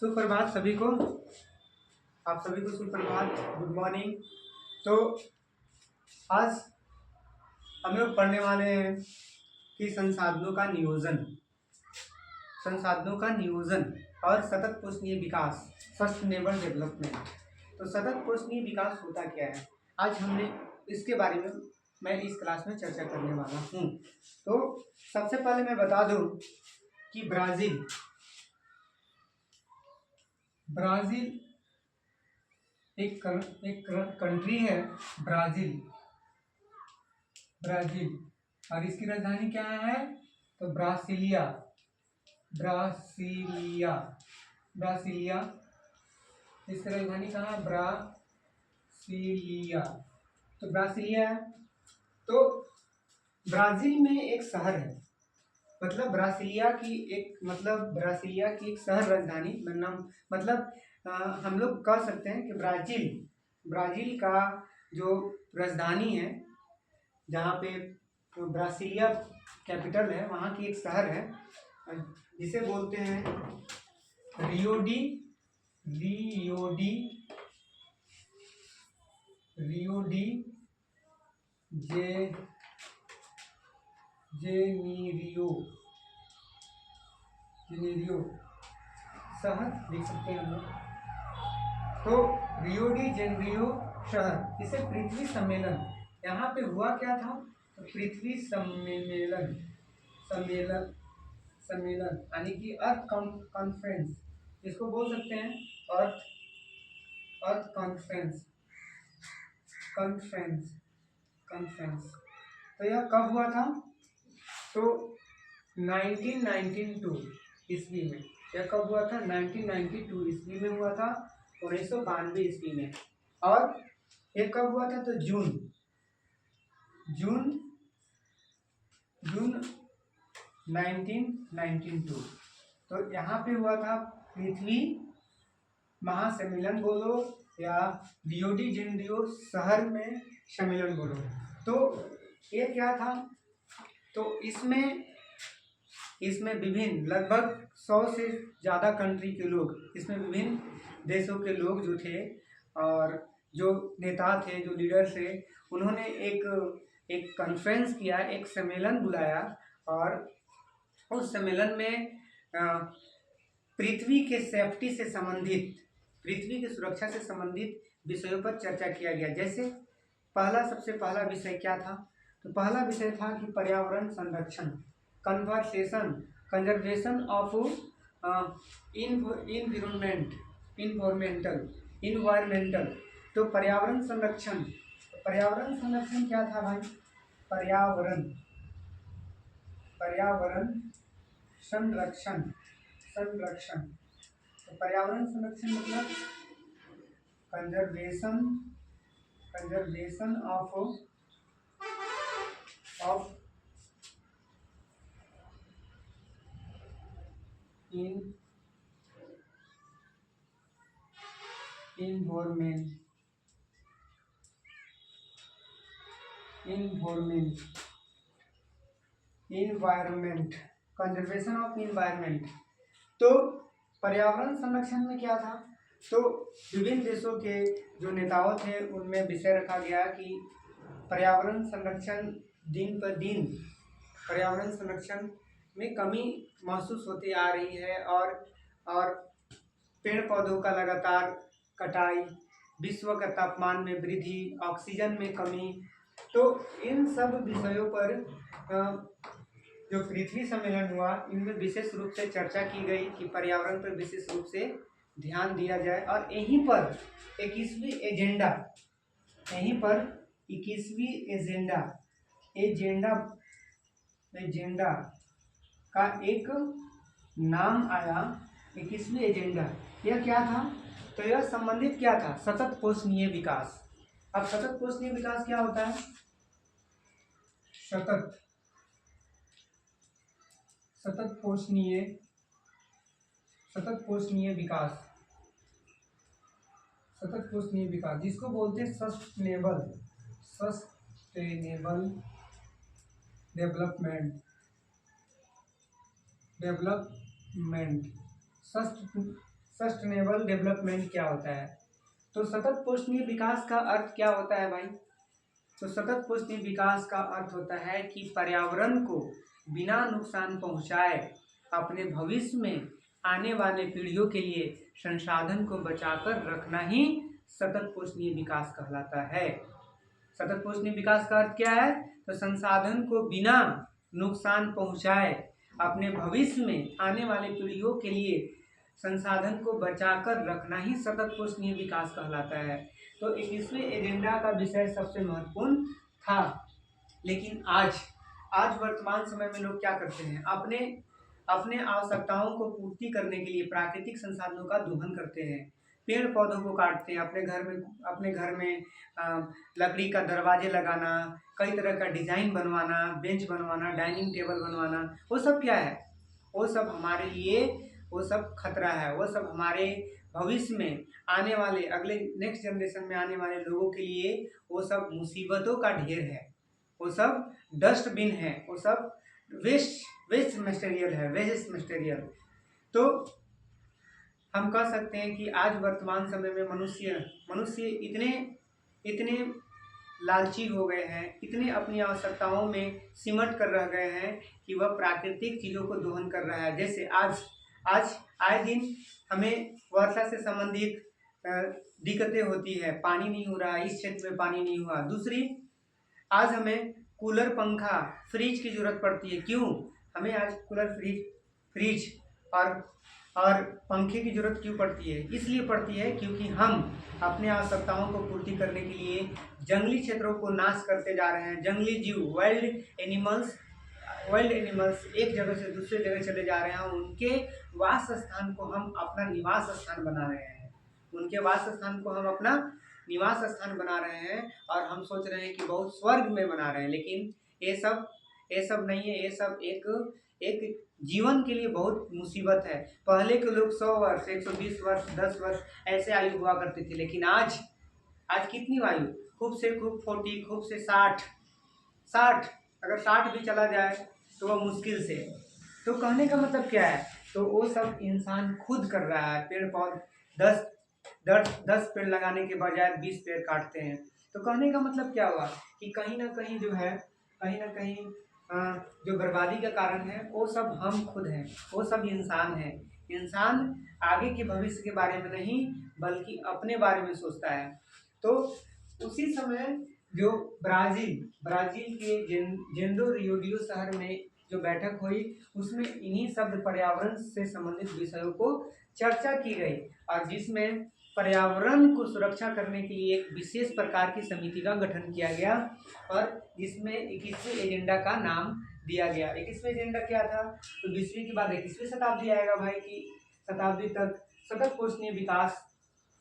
सुप्रभात सभी को। आप सभी को सुप्रभात, गुड मॉर्निंग। तो आज हम लोग पढ़ने वाले हैं कि संसाधनों का नियोजन और सतत पोषणीय विकास, सस्टेनेबल डेवलपमेंट। तो सतत पोषणीय विकास होता क्या है, आज हमने इसके बारे में मैं इस क्लास में चर्चा करने वाला हूँ। तो सबसे पहले मैं बता दूं कि ब्राज़ील एक कंट्री है, ब्राज़ील और इसकी राजधानी क्या है, तो ब्रासिलिया। इसकी राजधानी कहाँ है, ब्रासिलिया। तो ब्रासिलिया है। तो ब्राजील में एक शहर है, मतलब ब्रासिलिया की एक शहर राजधानी नाम, मतलब हम लोग कह सकते हैं कि ब्राजील का जो राजधानी है, जहाँ पे ब्रासिलिया कैपिटल है, वहाँ की एक शहर है जिसे बोलते हैं रियो डी जेनेरियो शहर देख सकते हैं हम लोग। तो रियो डी जेनेरियो शहर, इसे पृथ्वी सम्मेलन, यहाँ पे हुआ क्या था, तो पृथ्वी सम्मेलन यानी कि अर्थ कॉन्फ्रेंस, इसको बोल सकते हैं अर्थ कॉन्फ्रेंस। तो यह कब हुआ था, तो 1992 ईस्वी में। यह कब हुआ था, 1992 ईस्वी में हुआ था, 1992 ईस्वी में। और ये कब हुआ था, तो जून 1992। तो यहाँ पे हुआ था पृथ्वी महासम्मेलन बोलो या रियो डी जेनेरियो शहर में सम्मेलन बोलो। तो ये क्या था, तो इसमें विभिन्न लगभग 100 से ज़्यादा कंट्री के लोग, इसमें विभिन्न देशों के लोग जो थे और जो नेता थे, जो लीडर थे, उन्होंने एक कॉन्फ्रेंस किया, एक सम्मेलन बुलाया और उस सम्मेलन में पृथ्वी के सेफ्टी से संबंधित, पृथ्वी की सुरक्षा से संबंधित विषयों पर चर्चा किया गया। जैसे सबसे पहला विषय क्या था, तो पहला विषय था कि पर्यावरण संरक्षण, कंजर्वेशन ऑफ इन्वायरमेंटल। तो पर्यावरण संरक्षण क्या था भाई, पर्यावरण संरक्षण। तो पर्यावरण संरक्षण मतलब conservation of environment, conservation of environment. तो पर्यावरण संरक्षण में क्या था, तो विभिन्न देशों के जो नेताओं थे उनमें विषय रखा गया कि पर्यावरण संरक्षण दिन पर दिन पर्यावरण संरक्षण में कमी महसूस होती आ रही है और पेड़ पौधों का लगातार कटाई, विश्व का तापमान में वृद्धि, ऑक्सीजन में कमी। तो इन सब विषयों पर जो पृथ्वी सम्मेलन हुआ, इनमें विशेष रूप से चर्चा की गई कि पर्यावरण पर विशेष रूप से ध्यान दिया जाए। और यहीं पर 21वीं एजेंडा का एक नाम आया, 21वीं एजेंडा। यह क्या था, तो यह संबंधित क्या था, सतत पोषणीय विकास। अब सतत पोषणीय विकास क्या होता है, सतत पोषणीय विकास, जिसको बोलते हैं सस्टेनेबल डेवलपमेंट। सस्टेनेबल डेवलपमेंट क्या होता है? तो सतत पोषणीय विकास का अर्थ क्या होता है भाई? तो सतत पोषणीय विकास का अर्थ होता है कि पर्यावरण को बिना नुकसान पहुंचाए अपने भविष्य में आने वाले पीढ़ियों के लिए संसाधन को बचाकर रखना ही सतत पोषणीय विकास कहलाता है। सतत पोषणीय विकास का अर्थ क्या है? तो संसाधन को बिना नुकसान पहुंचाए अपने भविष्य में आने वाले पीढ़ियों के लिए संसाधन को बचाकर रखना ही सतत पोषणीय विकास कहलाता है। तो 21वें एजेंडा का विषय सबसे महत्वपूर्ण था, लेकिन आज वर्तमान समय में लोग क्या करते हैं? अपने आवश्यकताओं को पूर्ति करने के लिए प्राकृतिक संसाधनों का दोहन करते हैं, पेड़ पौधों को काटते हैं। अपने घर में लकड़ी का दरवाजे लगाना, कई तरह का डिजाइन बनवाना, बेंच बनवाना, डाइनिंग टेबल बनवाना, वो सब क्या है? वो सब हमारे लिए वो सब खतरा है। वो सब हमारे भविष्य में आने वाले अगले नेक्स्ट जनरेशन में आने वाले लोगों के लिए वो सब मुसीबतों का ढेर है। वो सब डस्टबिन है, वो सब वेस्ट मटेरियल है, वेस्ट मटेरियल। तो हम कह सकते हैं कि आज वर्तमान समय में मनुष्य इतने लालची हो गए हैं, इतने अपनी आवश्यकताओं में सिमट कर रह गए हैं कि वह प्राकृतिक चीज़ों को दोहन कर रहा है। जैसे आज आए दिन हमें वर्षा से संबंधित दिक्कतें होती है, पानी नहीं हो रहा, इस क्षेत्र में पानी नहीं हुआ। दूसरी, आज हमें कूलर, पंखा, फ्रिज की जरूरत पड़ती है। क्यों हमें आज कूलर, फ्रिज और पंखे की जरूरत क्यों पड़ती है? इसलिए पड़ती है क्योंकि हम अपने आवश्यकताओं को पूर्ति करने के लिए जंगली क्षेत्रों को नाश करते जा रहे हैं। जंगली जीव, वाइल्ड एनिमल्स एक जगह से दूसरे जगह चले जा रहे हैं। उनके वास स्थान को हम अपना निवास स्थान बना रहे हैं। उनके वास स्थान को हम अपना निवास स्थान बना रहे हैं और हम सोच रहे हैं कि बहुत स्वर्ग में बना रहे हैं, लेकिन ये सब नहीं है। ये सब एक जीवन के लिए बहुत मुसीबत है। पहले के लोग 100 वर्ष, 120 वर्ष, 10 वर्ष ऐसे आयु हुआ करते थे, लेकिन आज कितनी आयु? खूब से खूब 40, खूब से 60। अगर 60 भी चला जाए तो वह मुश्किल से। तो कहने का मतलब क्या है? तो वो सब इंसान खुद कर रहा है। पेड़ पौधे 10 पेड़ लगाने के बजाय 20 पेड़ काटते हैं। तो कहने का मतलब क्या हुआ कि कहीं ना कहीं जो बर्बादी का कारण है वो सब हम खुद हैं, वो सब इंसान हैं। इंसान आगे के भविष्य के बारे में नहीं बल्कि अपने बारे में सोचता है। तो उसी समय जो ब्राजील के जेंडो रियोडियो शहर में जो बैठक हुई, उसमें इन्हीं शब्द पर्यावरण से संबंधित विषयों को चर्चा की गई और जिसमें पर्यावरण को सुरक्षा करने के लिए एक विशेष प्रकार की समिति का गठन किया गया और जिसमें 21वें एजेंडा का नाम दिया गया। 21वें एजेंडा क्या था? तो 20वीं के बाद 21वीं शताब्दी आएगा भाई, की शताब्दी तक सतत पोषणीय विकास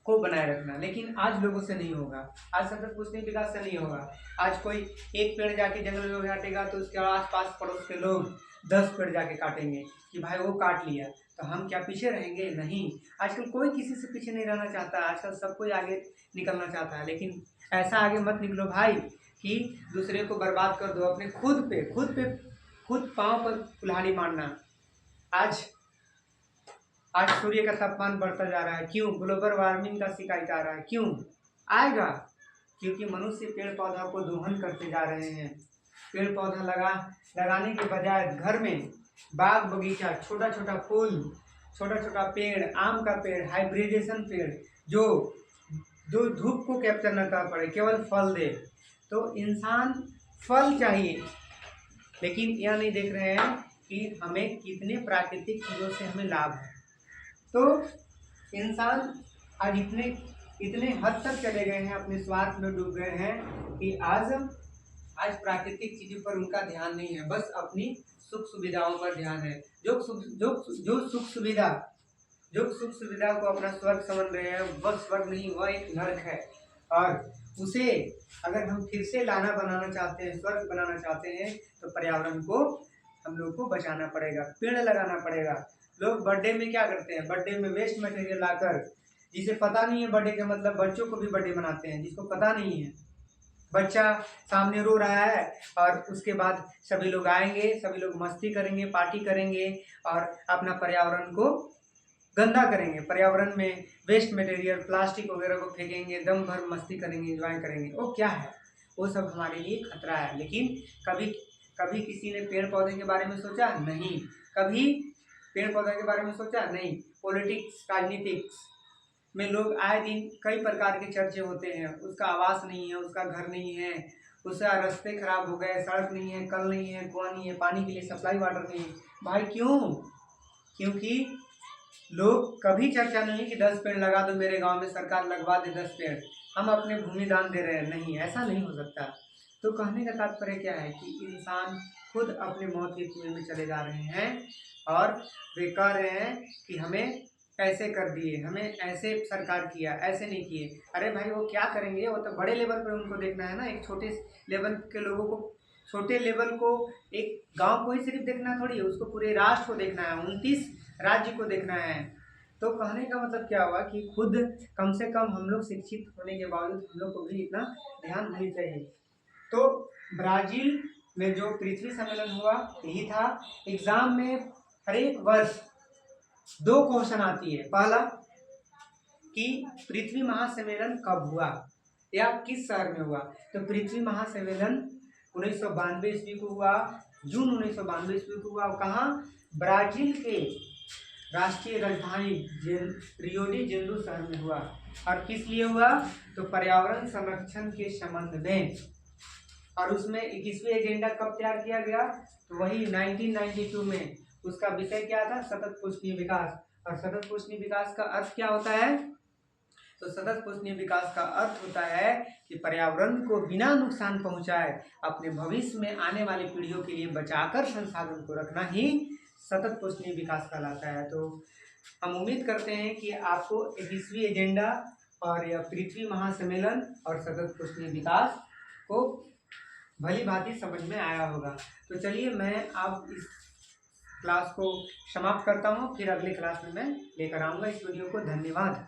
को बनाए रखना। लेकिन आज लोगों से नहीं होगा, आज सतत पोषणीय विकास से नहीं होगा। आज कोई एक पेड़ जाके जंगल में काटेगा तो उसके आसपास पड़ोस के लोग 10 पेड़ जाके काटेंगे कि भाई वो काट लिया, तो हम क्या पीछे रहेंगे? नहीं। आजकल कोई किसी से पीछे नहीं रहना चाहता, आजकल सब कोई आगे निकलना चाहता है। लेकिन ऐसा आगे मत निकलो भाई कि दूसरे को बर्बाद कर दो। अपने खुद पाँव पर कुल्हाड़ी मारना। आज सूर्य का तापमान बढ़ता जा रहा है। क्यों? ग्लोबल वार्मिंग का शिकायत आ रहा है। क्यों आएगा? क्योंकि मनुष्य पेड़ पौधा को दोहन करते जा रहे हैं। पेड़ पौधा लगाने के बजाय घर में बाग बगीचा, छोटा छोटा फूल, छोटा छोटा पेड़, आम का पेड़, हाइब्रिडेशन पेड़ जो धूप को कैप्चर न कर पड़े, केवल फल दे। तो इंसान फल चाहिए, लेकिन यह नहीं देख रहे हैं कि हमें कितने प्राकृतिक चीज़ों से हमें लाभ है। तो इंसान आज इतने हद तक चले गए हैं, अपने स्वार्थ में डूब गए हैं कि आज प्राकृतिक चीज़ों पर उनका ध्यान नहीं है, बस अपनी सुख सुविधाओं पर ध्यान है। जो सुख सुविधा को अपना स्वर्ग समझ रहे हैं, वह स्वर्ग नहीं, वह एक नरक है। और उसे अगर हम फिर से बनाना चाहते हैं, स्वर्ग बनाना चाहते हैं, तो पर्यावरण को हम लोग को बचाना पड़ेगा, पेड़ लगाना पड़ेगा। लोग बर्थडे में क्या करते हैं? बर्थडे में वेस्ट मटेरियल लाकर, जिसे पता नहीं है बर्थडे का मतलब, बच्चों को भी बर्थडे मनाते हैं जिसको पता नहीं है। बच्चा सामने रो रहा है और उसके बाद सभी लोग आएंगे, सभी लोग मस्ती करेंगे, पार्टी करेंगे और अपना पर्यावरण को गंदा करेंगे, पर्यावरण में वेस्ट मटेरियल प्लास्टिक वगैरह को फेंकेंगे, दम भर मस्ती करेंगे, एंजॉय करेंगे, वो क्या है, वो सब हमारे लिए खतरा है। लेकिन कभी कभी किसी ने पेड़ पौधे के बारे में सोचा? नहीं। कभी पेड़ पौधे के बारे में सोचा? नहीं। पॉलिटिक्स, राजनीतिक्स में लोग आए दिन कई प्रकार के चर्चे होते हैं, उसका आवास नहीं है, उसका घर नहीं है, उसका रास्ते खराब हो गए, सड़क नहीं है, कल नहीं है, कुआं नहीं है, पानी के लिए सप्लाई वाटर नहीं है। भाई क्यों? क्योंकि लोग कभी चर्चा नहीं कि 10 पेड़ लगा दो मेरे गांव में, सरकार लगवा दे 10 पेड़, हम अपने भूमि दान दे रहे हैं। नहीं, ऐसा नहीं हो सकता। तो कहने का तात्पर्य क्या है कि इंसान खुद अपने मौत के कुएं में चले जा रहे हैं और वे कह रहे हैं कि हमें ऐसे कर दिए, हमें ऐसे सरकार किया, ऐसे नहीं किए। अरे भाई वो क्या करेंगे, वो तो बड़े लेवल पर उनको देखना है ना। एक छोटे लेवल के लोगों को, छोटे लेवल को, एक गांव को ही सिर्फ देखना थोड़ी है, उसको पूरे राष्ट्र को देखना है, 29 राज्य को देखना है। तो कहने का मतलब क्या हुआ कि खुद कम से कम हम लोग शिक्षित होने के बावजूद हम लोग को भी इतना ध्यान नहीं चाहिए। तो ब्राजील में जो पृथ्वी सम्मेलन हुआ यही था। एग्जाम में हर एक वर्ष 2 क्वेश्चन आती है। पहला कि पृथ्वी महासम्मेलन कब हुआ या किस शहर में हुआ। तो पृथ्वी महासम्मेलन 1992 ईस्वी को हुआ, जून 1992 ईस्वी को हुआ। कहाँ? ब्राजील के राष्ट्रीय राजधानी रियो डी जेनेरो शहर में हुआ। और किस लिए हुआ? तो पर्यावरण संरक्षण के संबंध में। और उसमें 21वें एजेंडा कब तैयार किया गया? तो वही 1992 में। उसका विषय क्या था? सतत पुष्टनीय विकास। और सतत पुष्टनीय विकास का अर्थ क्या होता है? तो सतत पुष्टनीय विकास का अर्थ होता है कि पर्यावरण को बिना नुकसान पहुंचाए अपने भविष्य में आने वाली पीढ़ियों के लिए बचाकर संसाधन को रखना ही सतत पुष्टनीय विकास कहलाता है। तो हम उम्मीद करते हैं कि आपको 21वीं एजेंडा और यह पृथ्वी महासम्मेलन और सतत पुष्टनीय विकास को भली भांति समझ में आया होगा। तो चलिए मैं अब इस क्लास को समाप्त करता हूँ, फिर अगले क्लास में मैं लेकर आऊँगा इस वीडियो को। धन्यवाद।